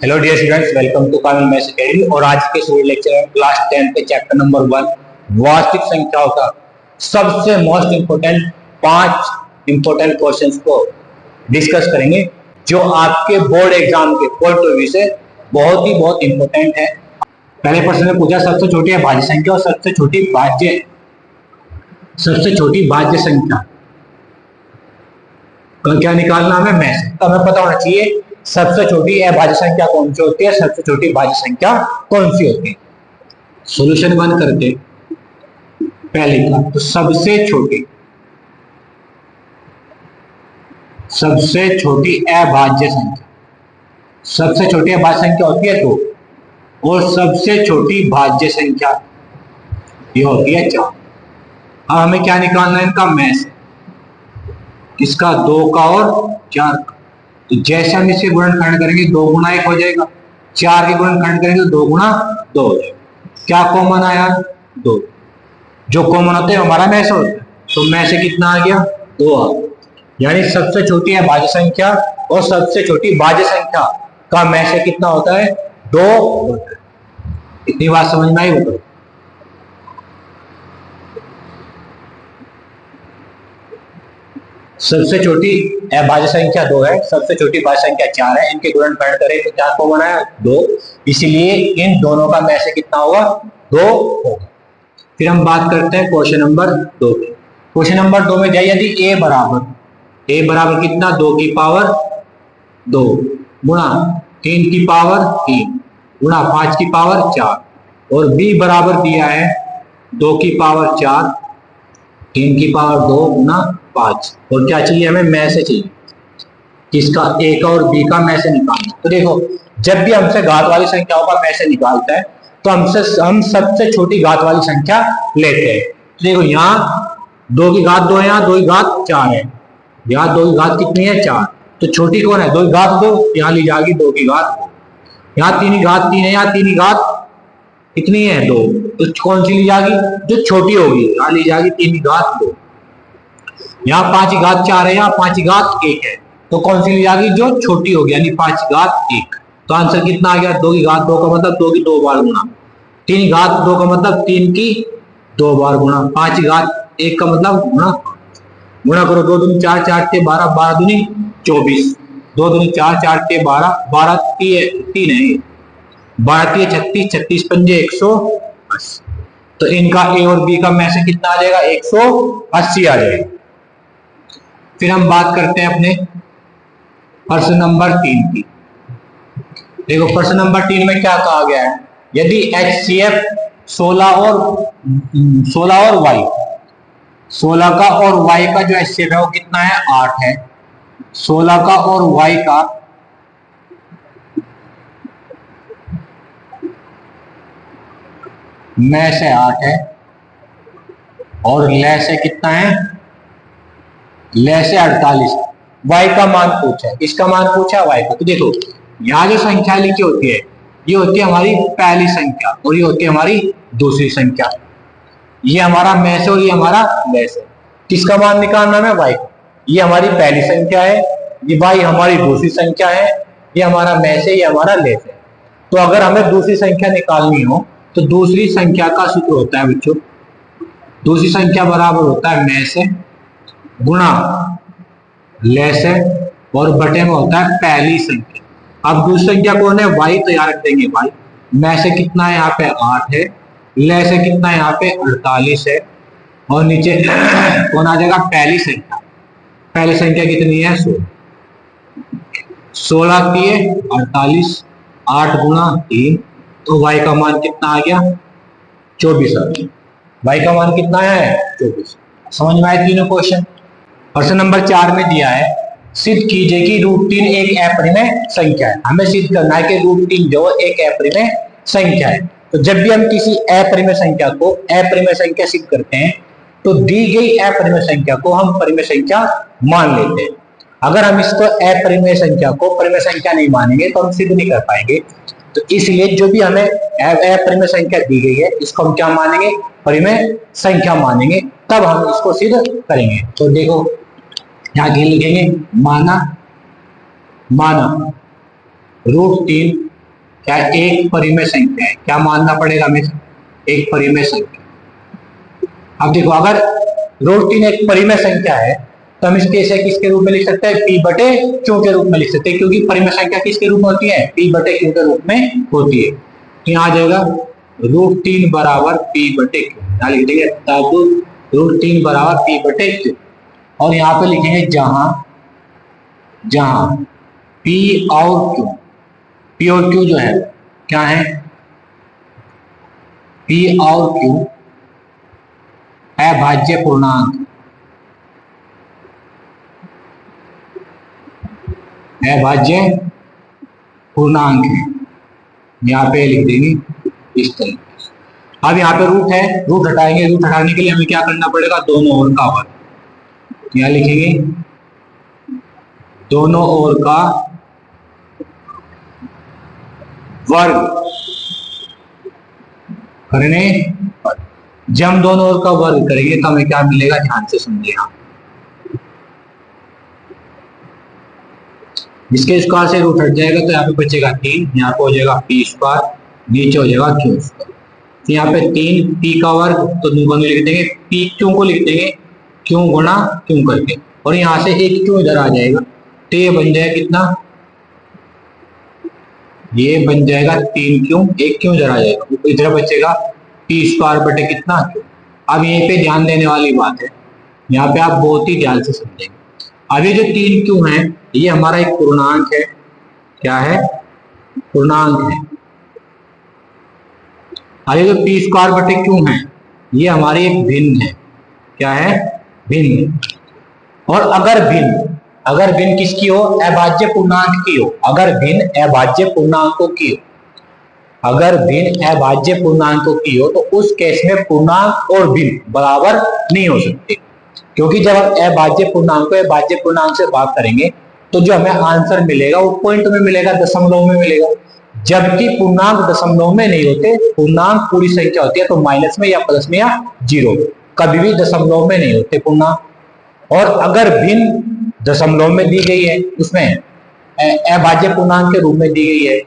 Hello dear students, welcome to Kamil maths academy. और आज के इस लेक्चर में क्लास 10 के चैप्टर नंबर 1 वास्तविक संख्याओं का सबसे मोस्ट इंपोर्टेंट 5 इंपोर्टेंट क्वेश्चंस को डिस्कस करेंगे, जो आपके बोर्ड एग्जाम के पॉइंट ऑफ व्यू से बहुत इंपोर्टेंट है। पहले प्रश्न में पूछा सबसे छोटी अभाज्य संख्या और सबसे छोटी भाज्य संख्या का क्या निकालना हमें मैथ से। तो हमें पता होना चाहिए सबसे छोटी अभाज्य संख्या कौन सी होती है, सबसे छोटी भाज्य संख्या कौन सी होती है। सॉल्यूशन 1 करते पहले का, तो सबसे छोटी अभाज्य संख्या होती है 2 और सबसे छोटी भाज्य संख्या ये होती है 4। अब हमें क्या निकालना है इनका मैथ, इसका 2 का और 4 का। तो जैसे हम इसे गुणनखंड करेंगे 2 गुना 1 हो जाएगा, 4 के गुणनखंड करेंगे तो 2 गुना 2 हो जाएगा। क्या कॉमन आया? 2। जो कॉमन होते हैं हमारा मैथ होता है, तो मैथ से कितना आ गया? 2 आ गया। यानी सबसे छोटी अभाज्य संख्या और सबसे छोटी भाज्य संख्या का मैथ से कितना होता है? 2 होता है। इतनी बात समझ में आई? बताओ। सबसे छोटी अभाज्य संख्या 2 है, सबसे छोटी भाज्य संख्या 4 है। इनके गुणनखंड करें तो क्या कॉमन आया? 2। इसीलिए इन दोनों का मैथ से कितना होगा? 2 होगा। फिर हम बात करते हैं क्वेश्चन नंबर 2 की। क्वेश्चन नंबर 2 में जाइए, यदि a बराबर कितना? 2 की पावर 2 गुणा 3 की पावर 3 गुणा 5 की पावर 4, और b बराबर दिया है 2 की पावर 4 3 की पावर 2 गुना 5। और क्या चाहिए हमें? मैथ से चाहिए किसका? a का और b का मैथ से निकालना। तो देखो, जब भी हमसे घात वाली संख्याओं का मैथ से निकालता है तो हम सबसे छोटी घात वाली संख्या लेते हैं। तो देखो, यहाँ 2 की घात 2 है, यहाँ 2 की घात 4 है, यहाँ 2 की घात कितनी है? 4। तो छोटी कौन है? 2 की घात 2, यहाँ ली जाएगी 2 की घात 2। यहाँ 3 की घात 3 है, यहाँ 3 की घात कितनी है? 2। तो कौन सी ली जाएगी? जो छोटी होगी, यहाँ ली जाएगी 3 की घात 2। यहाँ 5 की घात 4 है, यहाँ 5 की घात 1 है, तो कौन सी ली जाएगी? जो छोटी होगी, यानी 5 की घात 1। तो आंसर कितना आ गया? 2 की घात 2 का मतलब 2 की 2 बार गुणा, 3 की घात 2 का मतलब 3 की 2 बार गुणा, 5 की घात 1 का मतलब गुणा करो। 2 दूनी 4, 4 के 12, 12 दूनी 24, 2 दूनी 4, 4 के 12, 12 3 है, 12 3 36, 36 पंजे 180। तो इनका ए और बी का मैथ से कितना आ जाएगा? 180 आ जाएगा। फिर हम बात करते हैं अपने प्रश्न नंबर 3 की। देखो, प्रश्न नंबर 3 में क्या कहा गया है? यदि HCF 16 और y, 16 का और y का जो HCF है वो कितना है? 8 है। 16 का और y का में से 8 है और ले से कितना है? ले से 48। y का मान पूछा है, इसका मान पूछा है y का। तो देखो, यहाँ जो संख्या लिखी होती है ये होती है हमारी पहली संख्या और ये होती है हमारी दूसरी संख्या। ये हमारा में से और ये हमारा ले से। किसका मान निकालना है? y का। ये हमारी पहली संख्या है, ये y हमारी दूसरी संख्या है, ये हमारा में से, ये हमारा ले से। तो अगर हमें दूसरी संख्या निकालनी हो तो दूसरी संख्या का सूत्र होता है बच्चों, दूसरी संख्या बराबर होता है में से गुणा ले से और बटे में होता है पहली संख्या। अब दूसरी संख्या कौन है? y, तो यहाँ रख देंगे y। में से कितना है? यहाँ पे 8 है। ले से कितना है? यहाँ पे 48 है। और नीचे कौन आ जाएगा? पहली संख्या। पहली संख्या कितनी है? 16 की है 48, 8 गुणा 3, तो y का मान कितना आ गया? 24 आ गया। y का मान कितना है? 24। समझ में आए तीनों क्वेश्चन? प्रश्न नंबर 4 में दिया है, सिद्ध कीजिए कि √3 एक अपरिमेय संख्या है। हमें सिद्ध करना है कि √3 जो एक अपरिमेय संख्या है। तो जब भी हम किसी अपरिमेय संख्या को अपरिमेय संख्या सिद्ध करते हैं तो दी गई अपरिमेय संख्या को हम परिमेय संख्या मान लेते हैं। अगर हम इसको अपरिमेय संख्या को परिमेय संख्या नहीं मानेंगे तो हम सिद्ध नहीं कर पाएंगे। तो इसलिए जो भी हमें अपरिमेय संख्या दी गई है इसको हम क्या मानेंगे? परिमेय संख्या मानेंगे, तब हम इसको सिद्ध करेंगे। तो देखो, यहाँ लिखेंगे माना √3 क्या एक परिमेय संख्या है, क्या मानना पड़ेगा हमें, एक परिमेय संख्या। अब देखो अगर √3 एक परिमेय संख्या है तो हम इसके इसे किसके रूप में लिख सकते हैं, p बटे q के रूप में लिख सकते हैं, क्योंकि परिमेय संख्या किसके रूप में होती है, p बटे q के रूप में होती है। तो यहाँ आ जाएगा √3 बराबर p बटे q, यहाँ लिख देंगे तब √3 बराबर p बटे q, और यहाँ पे लिखेंगे जहां जहां p और q जो है क्या है, p और q अभाज्य पूर्णांक, अभाज्य पूर्णांक है, यहाँ पे लिख देंगे इस तरीके से। अब यहाँ पे रूट है, रूट हटाएंगे, रूट हटाने के लिए हमें क्या करना पड़ेगा, दोनों ओर का वर्ग, यहाँ लिखेंगे दोनों ओर का वर्ग करने पर, जब हम दोनों ओर का वर्ग करेंगे तो हमें क्या मिलेगा, ध्यान से समझिएगा। इसके स्क्वायर से रूट हट जाएगा तो यहाँ पे बचेगा 3, यहाँ पे हो जाएगा p स्क्वायर, नीचे हो जाएगा q स्क्वायर। तो यहाँ पे 3 p का वर्ग, तो दोनों लिख देंगे p q को लिख देंगे q गुणा q करके, और यहाँ से एक q इधर आ जाएगा, तो ये बन जाएगा कितना, ये बन जाएगा 3q, एक q इधर आ जाएगा, इधर बचेगा p स्क्वायर बटे कितना q। अब यहीं पे ध्यान देने वाली बात है, यहाँ पे आप बहुत ही ध्यान से समझेंगे। अब ये जो 3q है ये हमारा एक पूर्णांक है, क्या है, पूर्णांक है। अब ये जो p स्क्वायर बटे q है ये हमारी एक भिन्न है, क्या है, भिन्न। और अगर भिन्न किसकी हो, अभाज्य पूर्णांक की हो, अगर भिन्न अभाज्य पूर्णांकों की हो, अगर भिन्न अभाज्य पूर्णांकों की हो तो उस केस में पूर्णांक और भिन्न बराबर नहीं हो सकते, क्योंकि जब हम अभाज्य पूर्णांक को अभाज्य पूर्णांक से भाग करेंगे तो जो हमें आंसर मिलेगा वो पॉइंट में मिलेगा, दशमलव में मिलेगा, जबकि पूर्णांक दशमलव में नहीं होते, पूर्णांक पूरी संख्या होती है, तो माइनस में या प्लस में या जीरो, कभी भी दशमलव में नहीं होते पूर्णांक। और अगर भिन्न दशमलव में दी गई है, उसमें अभाज्य पूर्णांक के रूप में दी गई है,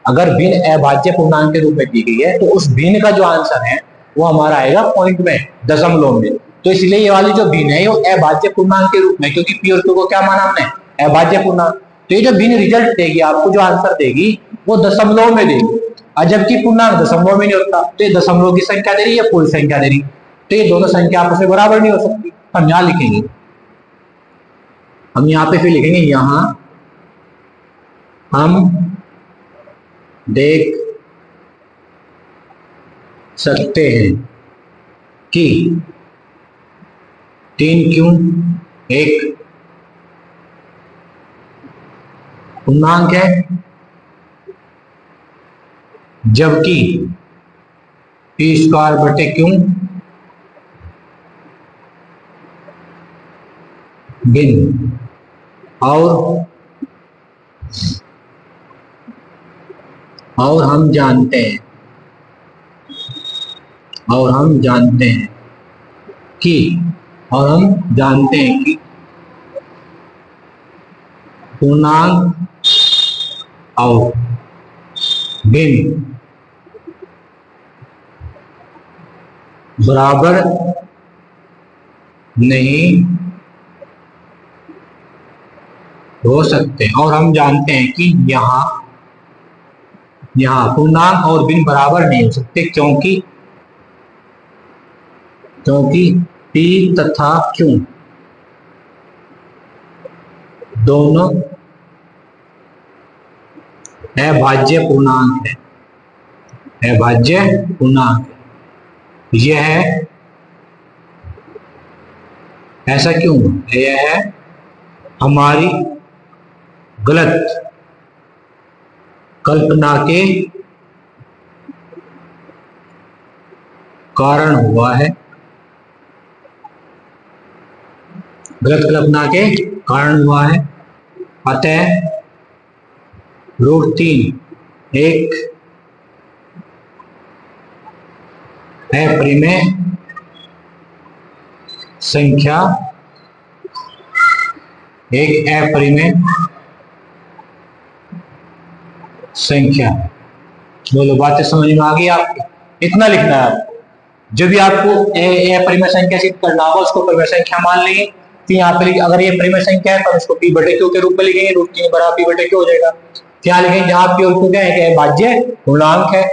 अगर भिन्न अभाज्य पूर्णांक के रूप में दी गई है तो उस भिन्न का जो आंसर है वो हमारा आएगा पॉइंट में, दशमलव में। तो इसलिए ये वाली जो भिन्न है वो अभाज्य पूर्णांक के रूप में, क्योंकि p और q को क्या माना हमने, अभाज्य पूर्णांक, तो ये जो भिन्न रिजल्ट देगी आपको, जो आंसर देगी वो दशमलव में देगी, और जबकि पूर्णांक दशमलव में नहीं होता, तो ये दशमलव की संख्या दे रही है, पूरी संख्या दे रही, तो ये दोनों संख्या आपस में बराबर नहीं हो सकती। हम यहाँ लिखेंगे, हम यहाँ पे फिर लिखेंगे, यहां हम देख सकते हैं कि 3q एक पूर्णांक है, जबकि p स्क्वायर बटे q भिन्न, और हम जानते हैं कि पूर्णांक और भिन्न बराबर नहीं हो सकते, और हम जानते हैं कि यहाँ पूर्णांक और भिन्न बराबर नहीं हो सकते, क्योंकि p तथा q दोनों अभाज्य पूर्णांक है, अभाज्य पूर्णांक। यह है, ऐसा क्यों, यह है हमारी गलत कल्पना के कारण हुआ है, गलत कल्पना के कारण हुआ है। अतः √3 एक अपरिमेय संख्या, एक अपरिमेय संख्या है। बोलो बातें समझ में आ गई आपको? इतना लिखना है आपको। जो भी आपको परिमेय संख्या सिद्ध करना होगा उसको परिमेय संख्या मान लेंगे। तो यहाँ पे अगर ये परिमेय संख्या है तो इसको p बटे q के रूप में लिखेंगे, √3 बराबर p बटे q हो जाएगा। क्या लिखेंगे? जहाँ p और q क्या है? भाज्य पूर्णांक है।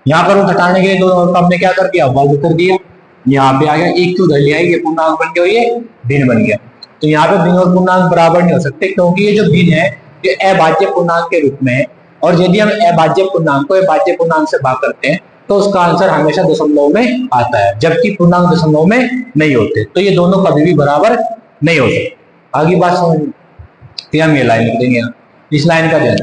यहाँ पर रूट हटाने के लिए दोनों का हमने क्या कर दिया? वर्ग कर दिया। यहाँ पे आ गया एक क्यू धर लिया, ये पूर्णांक बन गया, ये भिन्न बन गया। तो यहाँ पे भिन्न और पूर्णांक बराबर नहीं हो सकते क्योंकि ये जो भिन्न है ये अभाज्य पूर्णांक के रूप में है, और यदि हम अभाज्य पूर्णांक को अभाज्य पूर्णांक से भाग करते हैं तो उसका आंसर हमेशा दशमलव में आता है, जबकि पूर्णांक दशमलव में नहीं होते। तो ये दोनों कभी भी बराबर नहीं हो सकते। आगे बात समझ में? फिर हम ये लाइन लिख देंगे, इस लाइन का ध्यान।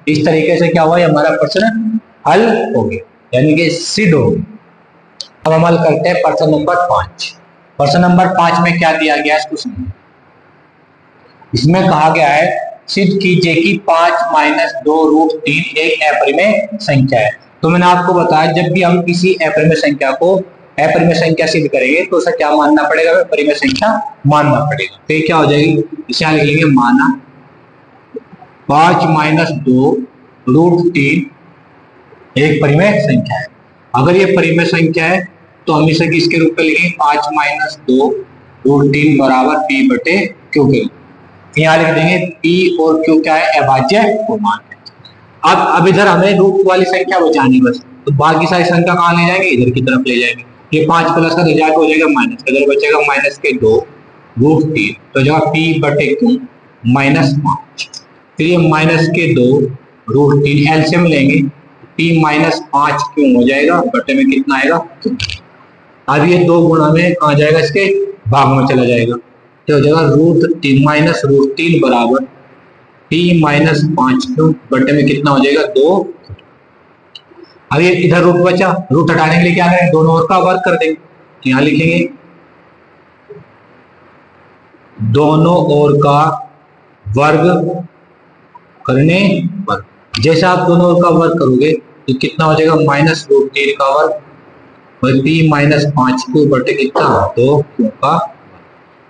इस तरीके से क्या हुआ? हमारा प्रश्न हल हो गया, यानी कि सिद्ध हो गया। अब हम हल करते हैं प्रश्न नंबर 5। प्रश्न नंबर 5 में क्या दिया गया है? इसमें कहा गया है सिद्ध कीजिए कि 5 - 2√3 एक अपरिमेय संख्या है। तो मैंने आपको बताया जब भी हम किसी अपरिमेय संख्या को अपरिमेय संख्या सिद्ध करेंगे तो उसे क्या मानना पड़ेगा? परिमेय संख्या मानना पड़ेगा। तो क्या हो जाएगी? इसे लिख लेंगे माना 5 - 2√3 एक परिमेय संख्या है। अगर ये परिमेय संख्या है तो हम इसे किसके रूप में लिखेंगे? 5 - 2√3 बराबर p बटे q के रूप। यहाँ लिख देंगे p और q क्या है? अभाज्य पूर्णांक है। अब इधर हमें रूट वाली संख्या बचानी बस, तो बाकी सारी संख्या कहाँ ले जाएंगे? इधर की तरफ ले जाएंगे। ये 5 प्लस का रिजल्ट हो जाएगा माइनस, इधर बचेगा -2√3, तो जगह p बटे q -5। फिर ये -2√3 एलसीएम लेंगे, p -5 क्यों हो जाएगा, बटे में कितना आएगा? अब ये 2 गुणा में कहाँ जाएगा? इसके भाग में चला जाएगा, तो हो जाएगा -√3 बराबर p -5 क्यों, बटे में कितना हो जाएगा? 2। अब ये इधर रूट बचा, रूट हटाने के लिए क्या करें? दोनों ओर का वर्ग कर देंगे। यहाँ लिखेंगे दोनों ओर का वर्ग करने पर, जैसे आप दोनों ओर का वर्ग करोगे तो कितना हो जाएगा? -√3 का वर्ग और p -5 क्यों बटे कितना? 2 क्यों का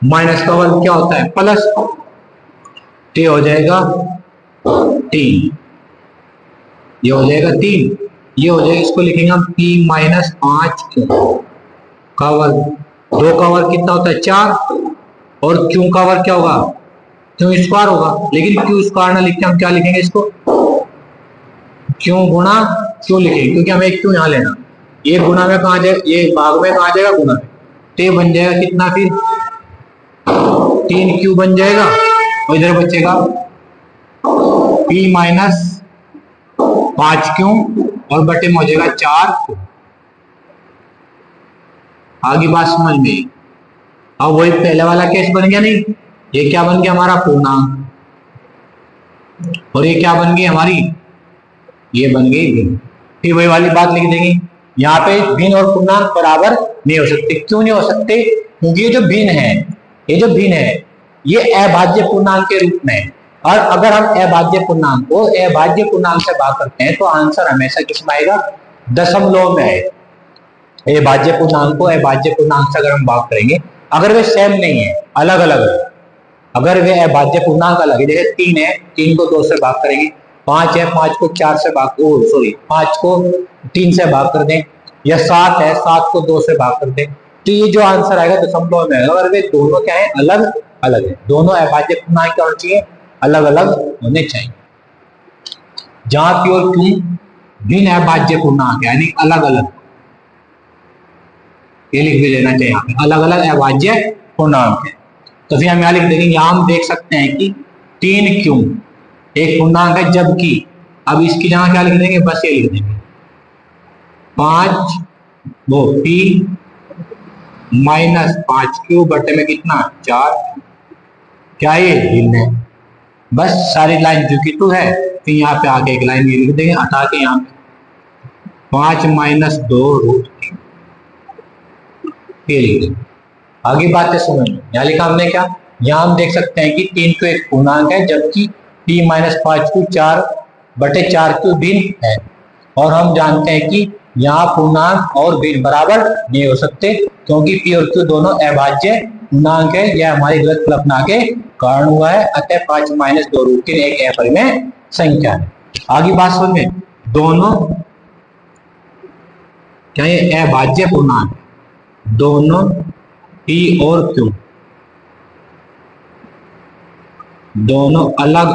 माइनस का वर्ग क्या होता है? प्लस, तो हो जाएगा 3, ये हो जाएगा 3, ये हो जाएगा, इसको लिखेंगे हम p -5 क्यों का वर्ग। 2 का वर्ग कितना होता है? 4, और क्यों का वर्ग क्या होगा? क्यों स्क्वायर होगा, लेकिन क्यों स्क्वायर ना लिख के हम क्या लिखेंगे? इसको क्यों गुणा क्यों लिखेंगे, क्योंकि हमें एक क्यों यहाँ लेना। ये गुणा में कहा जाएगा, ये भाग में कहा जाएगा? गुणा में। तो ये बन जाएगा कितना? फिर 3 क्यू बन जाएगा, और इधर बचेगा p -5 क्यों और बटे में हो जाएगा 4। आगे बात समझ में? अब वही पहले वाला केस बन गया नहीं? ये क्या बन गया? हमारा पूर्णांक, और ये क्या बन गई हमारी? ये बन गई भिन्न। फिर वही वाली बात लिख देंगे, यहाँ पे भिन्न और पूर्णांक बराबर नहीं हो सकते। क्यों नहीं हो सकते? क्योंकि ये जो भिन्न है, ये जो भिन्न है ये अभाज्य पूर्णांक के रूप में है, और अगर हम अभाज्य पूर्णांक को अभाज्य पूर्णांक से भाग करते हैं तो आंसर हमेशा किसमें आएगा? दशमलव में आएगा। अभाज्य पूर्णांक को अभाज्य पूर्णांक से अगर हम भाग करेंगे, अगर वे सेम नहीं है, अलग अलग है, अगर वे अभाज्य पूर्णांक अलग है, जैसे 3 है, 3 को 2 से भाग करेंगे, 5 है, 5 को 4 से भाग, 5 को 3 से भाग कर दें, या 7 है, 7 को 2 से भाग कर दें, तो ये जो आंसर आएगा दशमलव में आएगा। अगर वे दोनों क्या है? अलग अलग है, दोनों अभाज्य पूर्णांक क्या होने चाहिए? अलग अलग होने चाहिए। जहां p और q भिन्न अभाज्य पूर्णांक है, यानी अलग अलग, ये लिख भी लेना चाहिए, यहाँ पे अलग अलग अभाज्य पूर्णांक है। तो फिर हम यहाँ लिख देंगे, यहाँ हम देख सकते हैं कि 3 क्यों एक पूर्णांक है, जबकि अब इसकी जगह क्या लिख देंगे? बस ये लिख देंगे 5 p -5 क्यू बटे में कितना? 4। क्या ये भिन्न है? बस सारी लाइन जो कि 2 है, फिर यहाँ पे आगे एक लाइन ये लिख देंगे हटा के, यहाँ पे 5 - 2√3 ये लिख देंगे। आगे बातें समझ लो। यहाँ लिखा हमने क्या? यहाँ हम देख सकते हैं कि 3 क्यू एक पूर्णांक है, जबकि p -5 क्यू 4 बटे 4 क्यू भिन्न है, और हम जानते हैं कि यहाँ पूर्णांक और भिन्न बराबर नहीं हो सकते, क्योंकि p और q दोनों अभाज्य पूर्णांक है। यह हमारी गलत कल्पना के कारण हुआ है। अतः 5 - 2√3 एक अपरिमेय संख्या है। आगे बात समझ में, दोनों क्या ये अभाज्य पूर्णांक, दोनों पी और क्यू दोनों अलग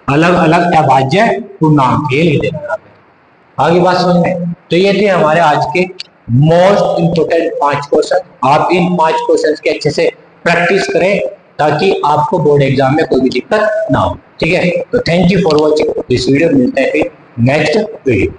अलग अभाज्य पूर्णांक, ये लिख देना। आगे बात समझ में, तो ये थे हमारे आज के मोस्ट इंपोर्टेंट 5 क्वेश्चन। आप इन 5 क्वेश्चन के अच्छे से प्रैक्टिस करें ताकि आपको बोर्ड एग्जाम में कोई भी दिक्कत ना हो। ठीक है, तो thank you for watching this video. मिलते हैं फिर नेक्स्ट वीडियो।